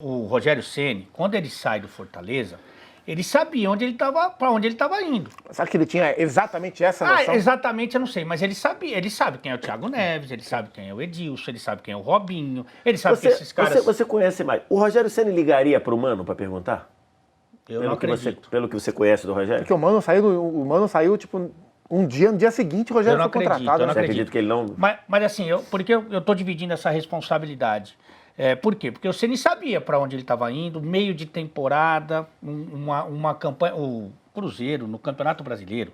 O Rogério Ceni, quando ele sai do Fortaleza, ele sabia para onde ele estava indo. Sabe que ele tinha exatamente essa noção? Exatamente, eu não sei, mas ele sabe quem é o Thiago Neves, ele sabe quem é o Edilson, ele sabe quem é o Robinho, ele sabe que esses caras... Você conhece mais. O Rogério Ceni ligaria para o Mano para perguntar? Eu não acredito. Pelo que você conhece do Rogério? Porque o Mano saiu tipo, no dia seguinte, o Rogério foi contratado. Eu não Você acredita que ele não... Mas assim, porque eu estou dividindo essa responsabilidade. Por quê? Porque o Ceni sabia para onde ele estava indo, meio de temporada, uma campanha... O Cruzeiro, no Campeonato Brasileiro,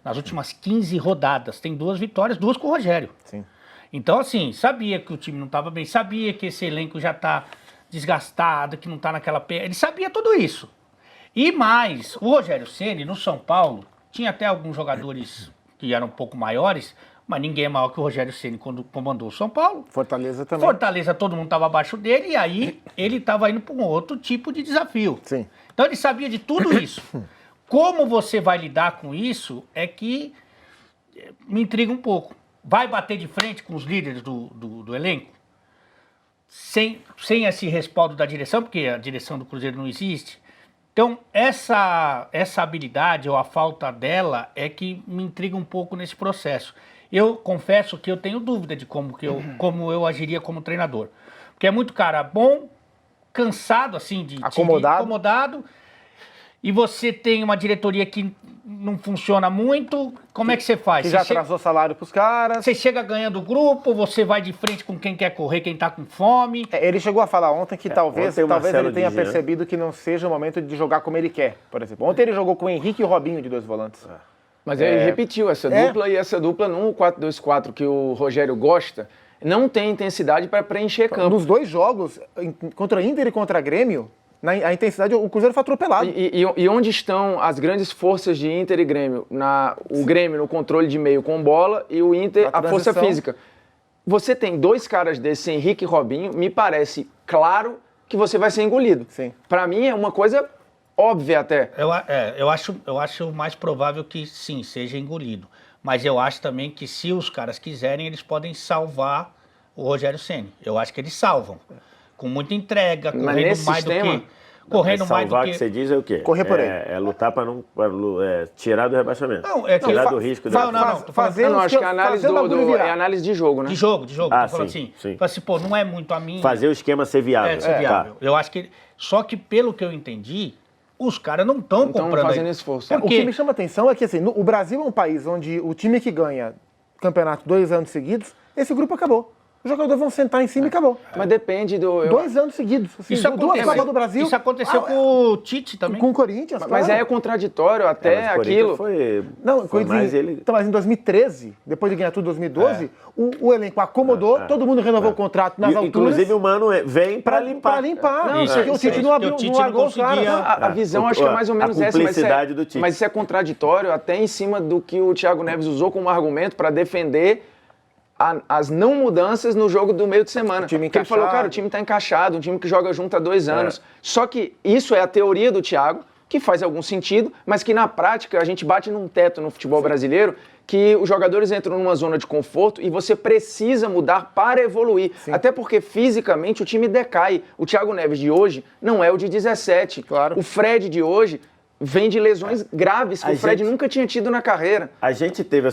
nas últimas 15 rodadas, tem 2 vitórias, 2 com o Rogério. Sim. Então, assim, sabia que o time não estava bem, sabia que esse elenco já está desgastado, que não está naquela... Ele sabia tudo isso. E mais, o Rogério Ceni, no São Paulo, tinha até alguns jogadores que eram um pouco maiores, mas ninguém é maior que o Rogério Ceni quando comandou o São Paulo. Fortaleza também. Fortaleza, todo mundo estava abaixo dele, e aí ele estava indo para um outro tipo de desafio. Sim. Então ele sabia de tudo isso. Como você vai lidar com isso é que me intriga um pouco. Vai bater de frente com os líderes do elenco? Sem esse respaldo da direção, porque a direção do Cruzeiro não existe. Então, essa habilidade ou a falta dela é que me intriga um pouco nesse processo. Eu confesso que eu tenho dúvida de como eu agiria como treinador. Porque é muito cara bom, cansado, assim, de acomodado, e você tem uma diretoria que não funciona muito, como é que você faz? Que já atrasou salário pros caras. Você chega ganhando o grupo, você vai de frente com quem quer correr, quem tá com fome. Ele chegou a falar ontem que talvez ele tenha dizia, percebido que não seja o momento de jogar como ele quer, por exemplo. Ontem ele jogou com o Henrique e o Robinho de 2 volantes. Mas ele repetiu essa dupla, e essa dupla no 4-2-4 que o Rogério gosta, não tem intensidade para preencher campo. Nos 2 jogos, contra Inter e contra Grêmio, a intensidade, o Cruzeiro foi atropelado. E onde estão as grandes forças de Inter e Grêmio? O Grêmio no controle de meio com bola e o Inter a força física. Você tem 2 caras desses, Henrique e Robinho, me parece claro que você vai ser engolido. Para mim é uma coisa óbvia até. Eu acho mais provável que sim, seja engolido. Mas eu acho também que se os caras quiserem, eles podem salvar o Rogério Ceni. Eu acho que eles salvam. Com muita entrega, correndo mais do que... Salvar que você diz é o quê? Correr por ele. É lutar para não tirar do rebaixamento. Não, tirar do risco. Acho que a análise é análise de jogo, né? De jogo. Ah, tô falando sim. Fala assim, pô, não é muito a minha... Fazer o esquema ser viável. Ser viável. Tá. Eu acho que... Só que pelo que eu entendi, os caras não estão comprando... fazendo esforço. O que me chama a atenção é que assim, o Brasil é um país onde o time que ganha campeonato 2 anos seguidos, esse grupo acabou. Os jogadores vão sentar em cima e acabou. Mas depende do... 2 anos seguidos. Assim, Isso 2 Copas do Brasil. Isso aconteceu com o Tite também. Com o Corinthians, Mas claro. é contraditório até aquilo. Foi mais ele... Então, mas em 2013, depois de ganhar tudo em 2012, o elenco acomodou, todo mundo renovou o contrato nas alturas. Inclusive o Mano vem para limpar. Para limpar. Não, Porque o Tite não abriu, não largou os caras. A visão acho que é mais ou menos essa. Do Tite. Mas isso é contraditório até em cima do que o Thiago Neves usou como argumento para defender as não mudanças no jogo do meio de semana. Ele falou, cara, o time está encaixado, um time que joga junto há 2 anos. Só que isso é a teoria do Thiago, que faz algum sentido, mas que na prática a gente bate num teto no futebol brasileiro, que os jogadores entram numa zona de conforto e você precisa mudar para evoluir. Até porque fisicamente o time decai. O Thiago Neves de hoje não é o de 17. Claro. O Fred de hoje vem de lesões graves que o Fred nunca tinha tido na carreira. A gente teve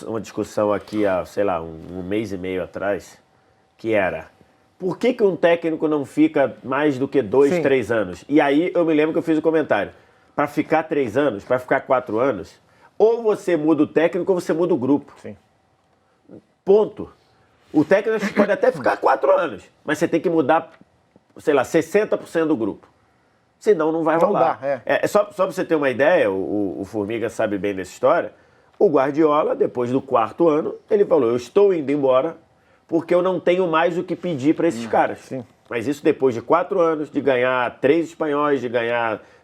uma discussão aqui há, sei lá, um mês e meio atrás, que era, por que um técnico não fica mais do que 2, 3 anos? E aí eu me lembro que eu fiz o comentário, para ficar 3 anos, para ficar 4 anos, ou você muda o técnico ou você muda o grupo. Ponto. O técnico pode até ficar 4 anos, mas você tem que mudar, sei lá, 60% do grupo. Senão não vai rolar. Só para você ter uma ideia, o Formiga sabe bem dessa história, o Guardiola, depois do 4º ano, ele falou, eu estou indo embora porque eu não tenho mais o que pedir para esses caras. Mas isso depois de 4 anos, de ganhar 3 espanhóis, de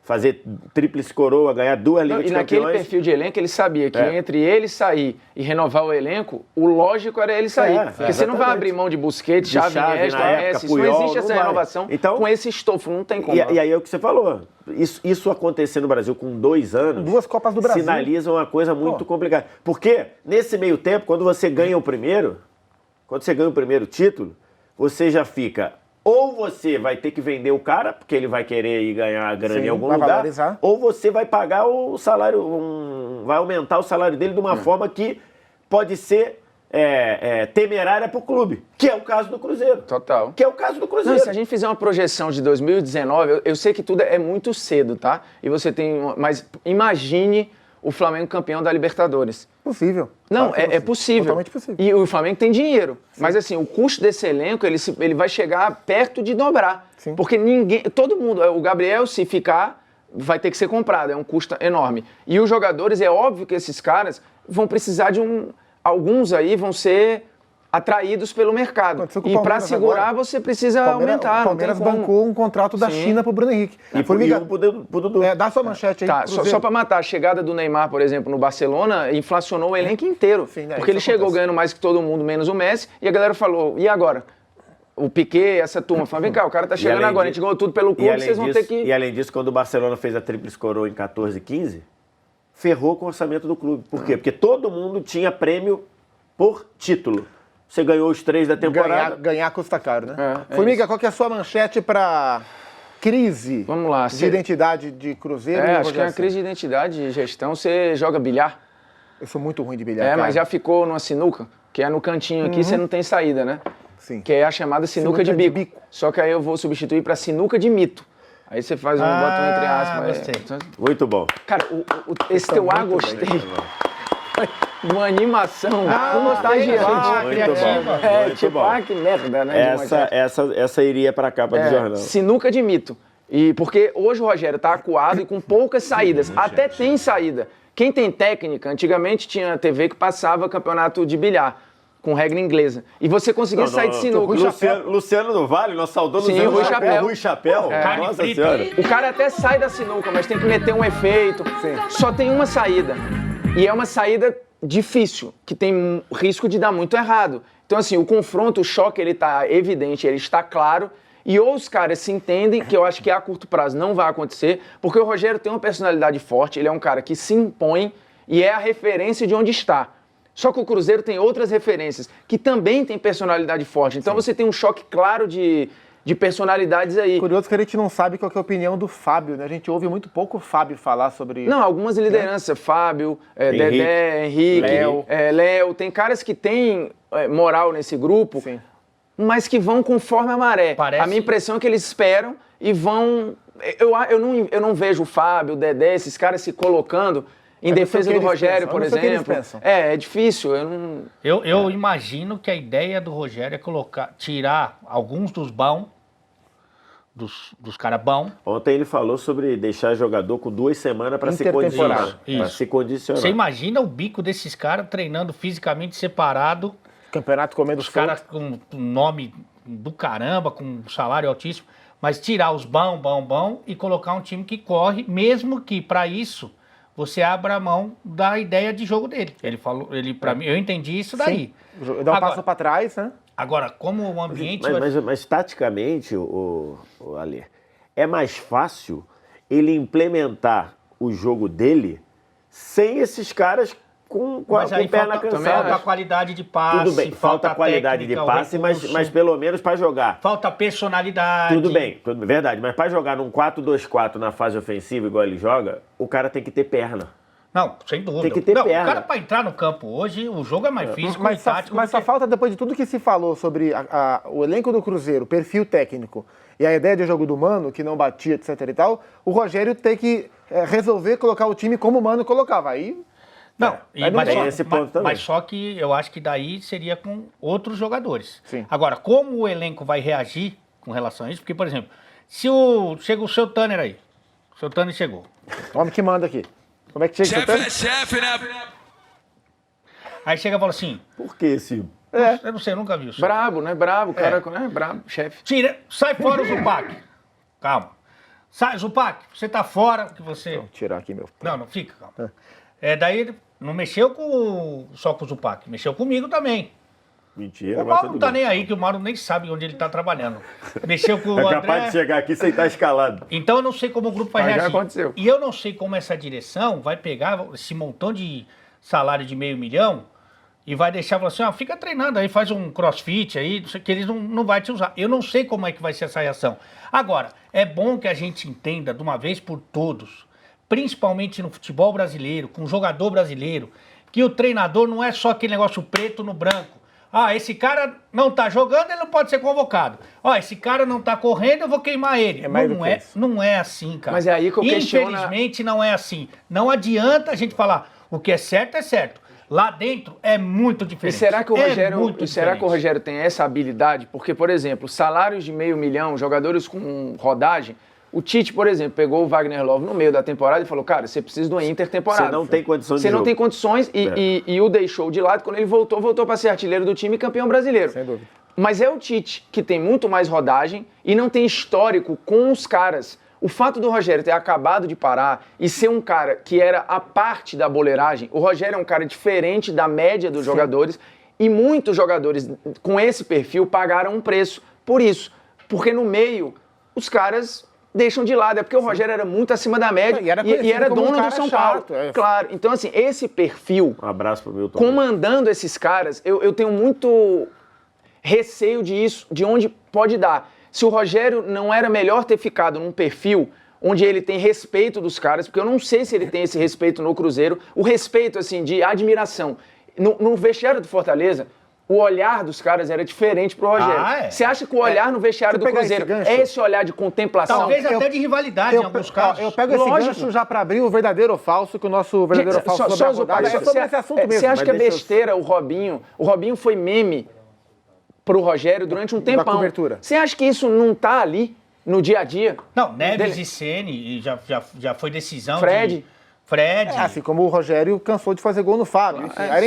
fazer tríplice coroa, ganhar 2 Ligas de Campeões. E naquele perfil de elenco, ele sabia que entre ele sair e renovar o elenco, o lógico era ele sair. Porque você não vai abrir mão de Busquets, Xavi, Iniesta, Messi. Não existe essa renovação com esse estofo, não tem como. E aí é o que você falou. Isso acontecer no Brasil com 2 anos... 2 Copas do Brasil. Sinaliza uma coisa muito complicada. Porque, nesse meio tempo, quando você ganha o primeiro título, você já fica Ou você vai ter que vender o cara, porque ele vai querer ir ganhar a grana Sim, em algum vai lugar, valorizar. ou você vai pagar o salário, vai aumentar o salário dele de uma forma que pode ser temerária para o clube, que é o caso do Cruzeiro. Total. Que é o caso do Cruzeiro. Não, se a gente fizer uma projeção de 2019, eu sei que tudo é muito cedo, tá? E você tem... Mas imagine o Flamengo campeão da Libertadores. Possível. Não, Claro que é possível. Totalmente possível. E o Flamengo tem dinheiro. Mas assim, o custo desse elenco, ele vai chegar perto de dobrar. Sim. Porque todo mundo, o Gabriel, se ficar, vai ter que ser comprado. É um custo enorme. E os jogadores, é óbvio que esses caras vão precisar de alguns aí vão ser atraídos pelo mercado. Aconteceu com o E para Palmeiras segurar, agora. você precisa aumentar. O Palmeiras não tem como. bancou um contrato da Sim. China pro Bruno Henrique. E Formiga, pro Dudu. dá sua manchete aí. Tá, Cruzeiro. só para matar, a chegada do Neymar, por exemplo, no Barcelona, inflacionou o elenco inteiro. Sim, porque ele isso chegou acontece. ganhando mais que todo mundo, menos o Messi, e a galera falou, e agora? O Piquet, essa turma, falou, vem cá, o cara tá chegando além agora, a disso- gente ganhou tudo pelo clube, vocês vão ter que... E além disso, quando o Barcelona fez a tríplice coroa em 14 e 15, ferrou com o orçamento do clube. Por quê? Porque todo mundo tinha prêmio por título. Você ganhou os 3 da temporada. Ganhar custa caro, né? É Formiga, isso. qual que é a sua manchete para crise Vamos lá, de identidade de Cruzeiro? e acho que é Rogério uma crise de identidade de gestão, você joga bilhar. Ceni? Eu sou muito ruim de bilhar, Mas cara. já ficou numa sinuca, que é no cantinho aqui, você não tem saída, né? Sim. Que é a chamada sinuca, Sinuca de de bico. Só que aí eu vou substituir para sinuca de mito. Aí você faz bota um entre aspas. gostei. Muito bom. Cara, esse teu gostei. Uma animação contagiante. criativa. Muito Tipo, bom. que merda, né? de manchete. Essa iria para a capa do jornal. Sinuca de mito. E porque hoje o Rogério tá acuado e com poucas saídas. Até tem saída. Quem tem técnica, antigamente tinha TV que passava campeonato de bilhar, com regra inglesa. E você conseguia sair de sinuca. Luciano do Vale, nosso saudoso Sim, Luciano Rui Chapéu. Rui Chapéu. Carne Nossa frita. Senhora. O cara até sai da sinuca, mas tem que meter um efeito. Só tem uma saída. E é uma saída difícil, que tem risco de dar muito errado. Então, assim, o confronto, o choque, ele tá evidente, ele está claro. E ou os caras se entendem, que eu acho que a curto prazo não vai acontecer, porque o Rogério tem uma personalidade forte, ele é um cara que se impõe e é a referência de onde está. Só que o Cruzeiro tem outras referências, que também tem personalidade forte. Então você tem um choque claro de personalidades aí. Curioso que a gente não sabe qual que é a opinião do Fábio, né? A gente ouve muito pouco o Fábio falar sobre... Não, algumas lideranças, Fábio, Dedé, Henrique, Léo. Tem caras que têm moral nesse grupo, Sim. mas que vão conforme a maré. Parece- A minha impressão é que eles esperam e vão... Eu não vejo o Fábio, o Dedé, esses caras se colocando em não sei defesa o que do eles Rogério, pensam, por eu não sei o que eles exemplo. pensam. É difícil, eu não... Eu imagino que a ideia do Rogério é tirar alguns dos bons, dos caras bons. Ontem ele falou sobre deixar jogador com 2 semanas para se Intertemporada. condicionar. Isso. Para se condicionar. Você imagina o bico desses caras treinando fisicamente separado, Campeonato comendo os caras com um nome do caramba, com um salário altíssimo, mas tirar os bom e colocar um time que corre, mesmo que para isso você abra a mão da ideia de jogo dele. Ele falou, para mim, eu entendi isso daí. Dá um Agora- passo para trás, né? Agora, como o ambiente... Mas taticamente, o Alê, é mais fácil ele implementar o jogo dele sem esses caras com Mas aí perna falta cansada. a qualidade de passe, Tudo bem, falta a qualidade de técnica, o passe, recurso, mas pelo menos para jogar. falta personalidade. Tudo bem, verdade, mas para jogar num 4-2-4 na fase ofensiva, igual ele joga, o cara tem que ter perna. Não, sem dúvida. Tem que ter não, perna. o cara para entrar no campo hoje, o jogo é mais físico e tático. Mas só falta, depois de tudo que se falou sobre o elenco do Cruzeiro, o perfil técnico e a ideia de jogo do Mano, que não batia, etc e tal, o Rogério tem que resolver colocar o time como o Mano colocava. Aí... Não, mas tem esse ponto também. Mas só que eu acho que daí seria com outros jogadores. Sim. Agora, como o elenco vai reagir com relação a isso? Porque, por exemplo, chega o seu Tanner aí. O seu Tanner chegou. O homem que manda aqui. Como é que chega? Chefe é chefe, né? Aí chega e fala assim, Por que esse... eu não sei, eu nunca vi isso. Brabo, né? Brabo, cara, né? Brabo, chefe. Sai fora o Zupac. Calma. Sai, Zupac, você tá fora, que você... Vou tirar aqui meu... Não, fica, calma. Daí ele não mexeu só com o Zupac, mexeu comigo também. Mentira, O mas Mauro tudo não tá bem. nem aí, que o Mauro nem sabe onde ele tá trabalhando. Mexeu com o É André. capaz de chegar aqui sem estar escalado. Então eu não sei como o grupo vai Mas já reagir. aconteceu. E eu não sei como essa direção vai pegar esse montão de salário de 500 mil e vai deixar, falar assim, fica treinando aí, faz um crossfit aí, não sei o que, eles não vai te usar. Eu não sei como é que vai ser essa reação. Agora, é bom que a gente entenda de uma vez por todos, principalmente no futebol brasileiro, com o jogador brasileiro, que o treinador não é só aquele negócio preto no branco. Esse cara não tá jogando, ele não pode ser convocado. Esse cara não tá correndo, eu vou queimar ele. Não é assim, cara. Mas é aí que eu questiono... Infelizmente não é assim. Não adianta a gente falar, o que é certo. Lá dentro é muito diferente. E será que o Rogério tem essa habilidade? Porque, por exemplo, salários de $500 mil, jogadores com rodagem... O Tite, por exemplo, pegou o Wagner Love no meio da temporada e falou, cara, você precisa de uma intertemporada. Você não tem condições de jogo. Você não tem condições e o deixou de lado. Quando ele voltou para ser artilheiro do time e campeão brasileiro. Sem dúvida. Mas é o Tite que tem muito mais rodagem e não tem histórico com os caras. O fato do Rogério ter acabado de parar e ser um cara que era a parte da boleiragem, o Rogério é um cara diferente da média dos jogadores e muitos jogadores com esse perfil pagaram um preço por isso. Porque no meio, os caras... deixam de lado, é porque o Rogério era muito acima da média e era dono do São Paulo. Claro, então assim, esse perfil, um abraço pro Milton, comandando esses caras, eu tenho muito receio de onde pode dar. Se o Rogério não era melhor ter ficado num perfil onde ele tem respeito dos caras, porque eu não sei se ele tem esse respeito no Cruzeiro, o respeito assim de admiração. No vestiário do Fortaleza, o olhar dos caras era diferente pro Rogério. Você acha que o olhar no vestiário do Cruzeiro é esse olhar de contemplação? Talvez até de rivalidade em alguns casos. Eu pego esse gancho já para abrir o verdadeiro ou falso, que o nosso verdadeiro ou falso sobre a rodada é sobre esse assunto mesmo. Você acha que é besteira o Robinho? O Robinho foi meme pro Rogério durante um tempão. Você acha que isso não tá ali no dia a dia? Não, Neves e Ceni, já foi decisão Fred. Fred. Assim como o Rogério cansou de fazer gol no Fábio.